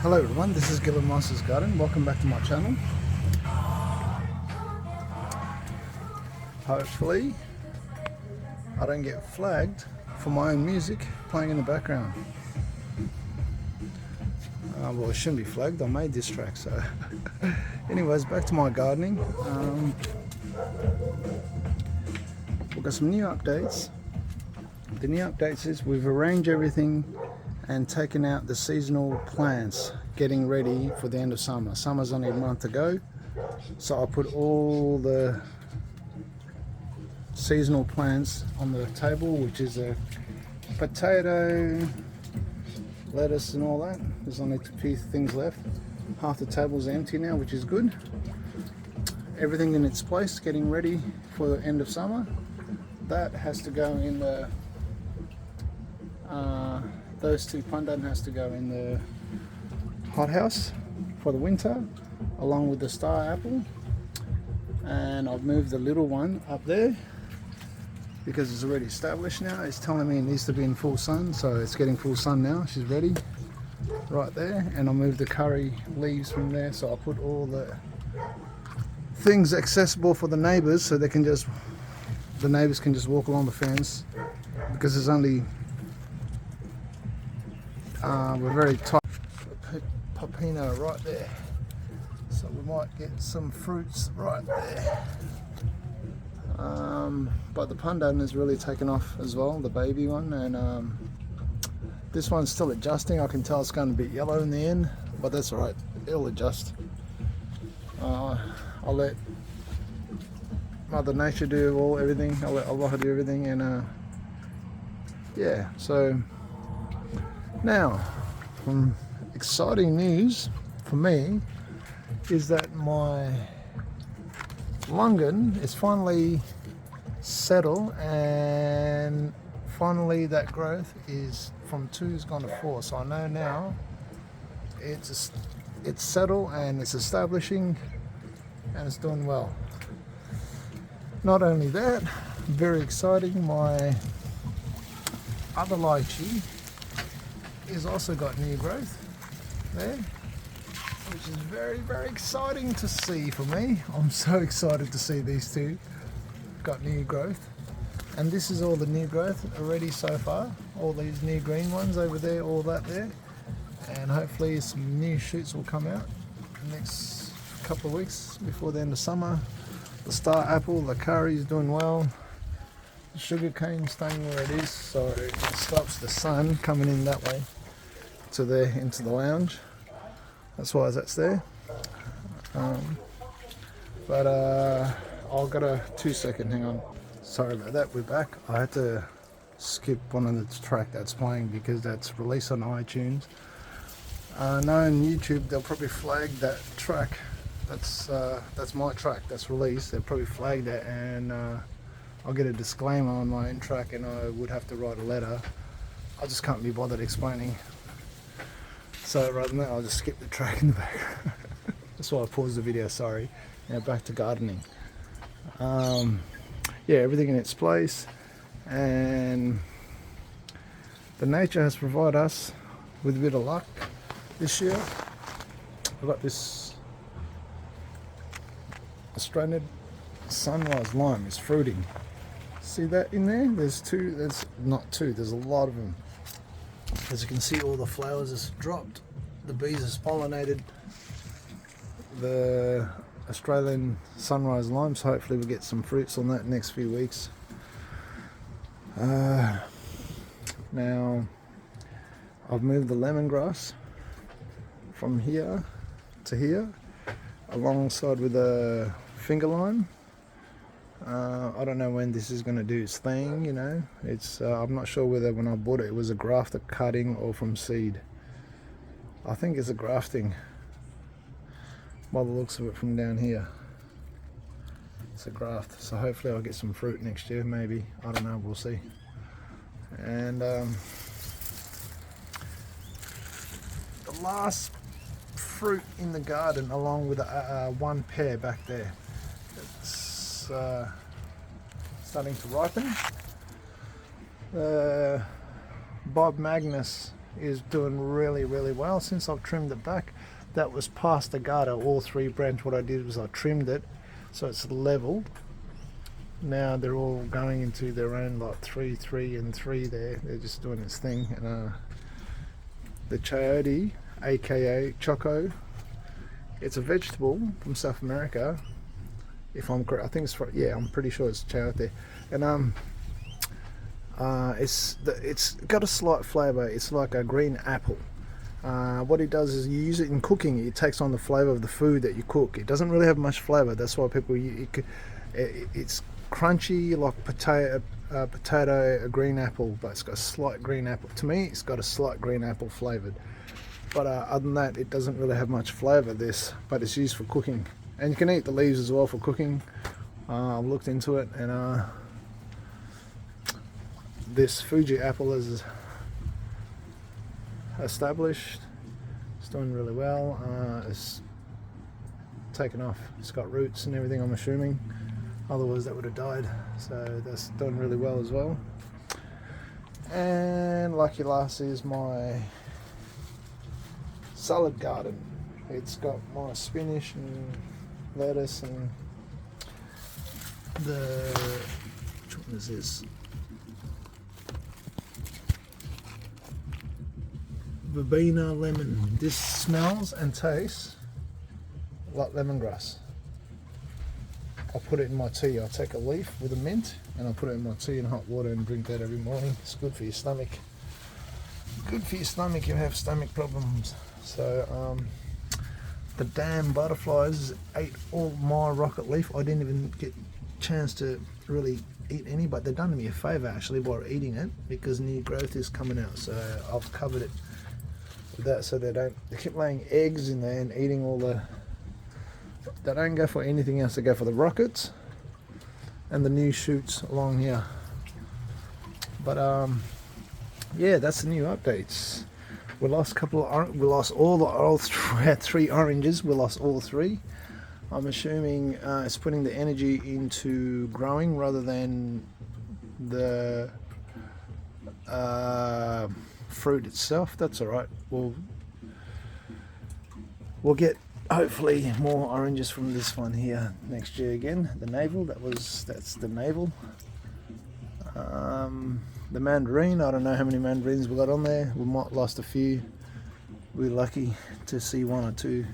Hello everyone, this is Gillen Monsters Garden. Welcome back to my channel. Hopefully I don't get flagged for my own music playing in the background. Well, it shouldn't be flagged, I made this track, so anyways, back to my gardening. We've got some new updates. The new updates is we've arranged everything and taken out the seasonal plants, getting ready for the end of summer. Summer's only a month to go, so I put all the seasonal plants on the table, which is a potato, lettuce and all that. There's only a few things left. Half the table's empty now, which is good. Everything in its place, getting ready for the end of summer. That has to go in the those two pandan has to go in the hothouse for the winter, along with the star apple. And I've moved the little one up there because it's already established now. It's telling me it needs to be in full sun, so it's getting full sun now. She's ready right there. And I moved the curry leaves from there, so I put all the things accessible for the neighbors, so the neighbors can just walk along the fence, because there's only we're very tight. Pepino right there, so we might get some fruits right there. But the pandan is really taken off as well, the baby one, and this one's still adjusting. I can tell it's going to be yellow in the end, but that's all right, it'll adjust. I'll let Mother Nature do everything. I'll let Allah do everything, and yeah. So now, exciting news for me is that my Longan is finally settled, and finally that growth is from 2 has gone to 4. So I know now it's settled and it's establishing and it's doing well. Not only that, very exciting, my other lychee is also got new growth there, which is very, very exciting to see for me. I'm so excited to see these two got new growth. And this is all the new growth already so far, all these new green ones over there, all that there, and hopefully some new shoots will come out in the next couple of weeks before the end of summer. The star apple, the curry is doing well. The sugar cane staying where it is, so it stops the sun coming in that way to there into the lounge. That's why that's there. But I'll get a 2-second, hang on. Sorry about that, we're back. I had to skip one of the track that's playing because that's released on iTunes. Knowing YouTube, they'll probably flag that track. That's my track that's released. They'll probably flag that, and I'll get a disclaimer on my own track, and I would have to write a letter. I just can't be bothered explaining. So rather than that, I'll just skip the track in the back. That's why I paused the video, sorry. Now back to gardening. Yeah, everything in its place, and the nature has provided us with a bit of luck this year. I've got this Australian sunrise lime is fruiting. See that in there? There's not two, there's a lot of them. As you can see, all the flowers has dropped. The bees has pollinated the Australian sunrise limes. Hopefully we'll get some fruits on that next few weeks. Now I've moved the lemongrass from here to here, alongside with the finger lime. I don't know when this is going to do its thing, you know. It's I'm not sure whether when I bought it, it was a grafted cutting or from seed. I think it's a grafting by the looks of it from down here. It's a graft, so hopefully I'll get some fruit next year, maybe. I don't know, we'll see. And the last fruit in the garden, along with one pear back there. It's starting to ripen. Bob Magnus is doing really well since I've trimmed it back. That was past the gutter, all 3 branch. What I did was I trimmed it so it's level. Now they're all going into their own, like 3, 3 and 3 there. They're just doing its thing. And the chayote, aka choco, it's a vegetable from South America, if I'm correct. I think it's yeah, I'm pretty sure it's chayote. And it's got a slight flavour. It's like a green apple. What it does is you use it in cooking. It takes on the flavour of the food that you cook. It doesn't really have much flavour. That's why people it's crunchy like potato, a green apple, but it's got a slight green apple. To me, it's got a slight green apple flavoured. But other than that, it doesn't really have much flavour, this, but it's used for cooking. And you can eat the leaves as well for cooking. I've looked into it, and this Fuji apple is established. It's doing really well. It's taken off. It's got roots and everything, I'm assuming. Otherwise that would have died. So that's doing really well as well. And lucky last is my salad garden. It's got my spinach and lettuce and which one is this? Verbena lemon. This smells and tastes like lemongrass. I'll put it in my tea. I'll take a leaf with a mint and I'll put it in my tea in hot water and drink that every morning. It's good for your stomach. Good for your stomach if you have stomach problems. So the damn butterflies ate all my rocket leaf. I didn't even get a chance to really eat any, but they've done me a favour actually by eating it, because new growth is coming out. So I've covered it with that so they keep laying eggs in there and eating all they don't go for anything else. They go for the rockets and the new shoots along here. But yeah, that's the new updates. We lost a couple of we lost all 3 oranges. We lost all 3. I'm assuming it's putting the energy into growing rather than the fruit itself. That's all right. We'll get hopefully more oranges from this one here next year again. The navel, that's the navel. The mandarin, I don't know how many mandarins we got on there. We might lost a few. We're lucky to see 1 or 2.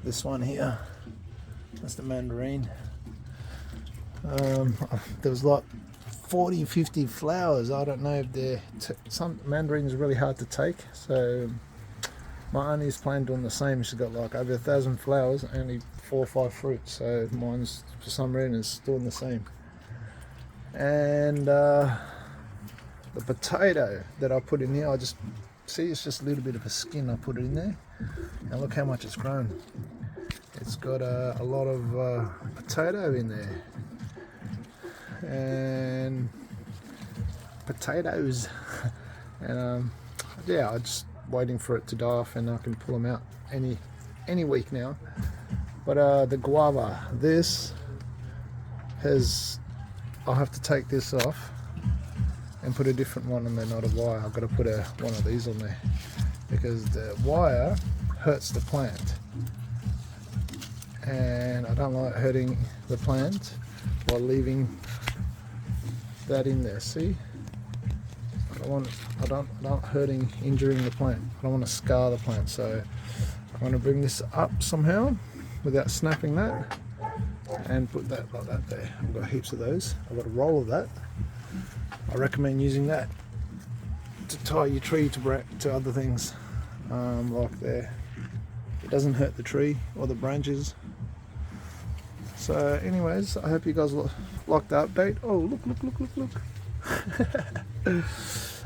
This one here, that's the mandarin. There was like 40, 50 flowers. I don't know if some mandarins are really hard to take. So my auntie's planning doing the same. She's got like over 1,000 flowers, only 4 or 5 fruits. So mine's for some reason is doing the same. And the potato that I put in here, I just see it's just a little bit of a skin. I put it in there, and look how much it's grown. It's got a lot of potato in there, and potatoes. And yeah, I'm just waiting for it to die off, and I can pull them out any week now. But the guava, I'll have to take this off and put a different one on there, not a wire. I've got to put one of these on there because the wire hurts the plant, and I don't like hurting the plant while leaving that in there. See, I don't injuring the plant. I don't want to scar the plant, so I'm going to bring this up somehow without snapping that and put that like that there. I've got heaps of those. I've got a roll of that. I recommend using that to tie your tree to other things, like there. It doesn't hurt the tree or the branches. So anyways, I hope you guys like the update. Oh, look.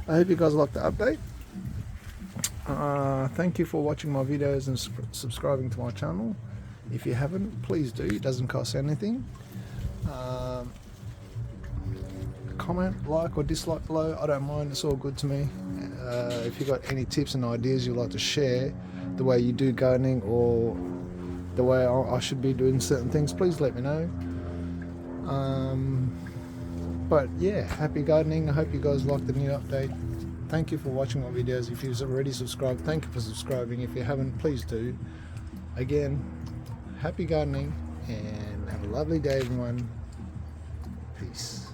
I hope you guys like the update. Thank you for watching my videos and subscribing to my channel. If you haven't, please do. It doesn't cost anything. Comment, like or dislike below. I don't mind. It's all good to me. If you've got any tips and ideas you'd like to share, the way you do gardening or the way I should be doing certain things, please let me know. But yeah, happy gardening. I hope you guys like the new update. Thank you for watching my videos. If you've already subscribed, thank you for subscribing. If you haven't, please do. Again, happy gardening and have a lovely day, everyone. Peace.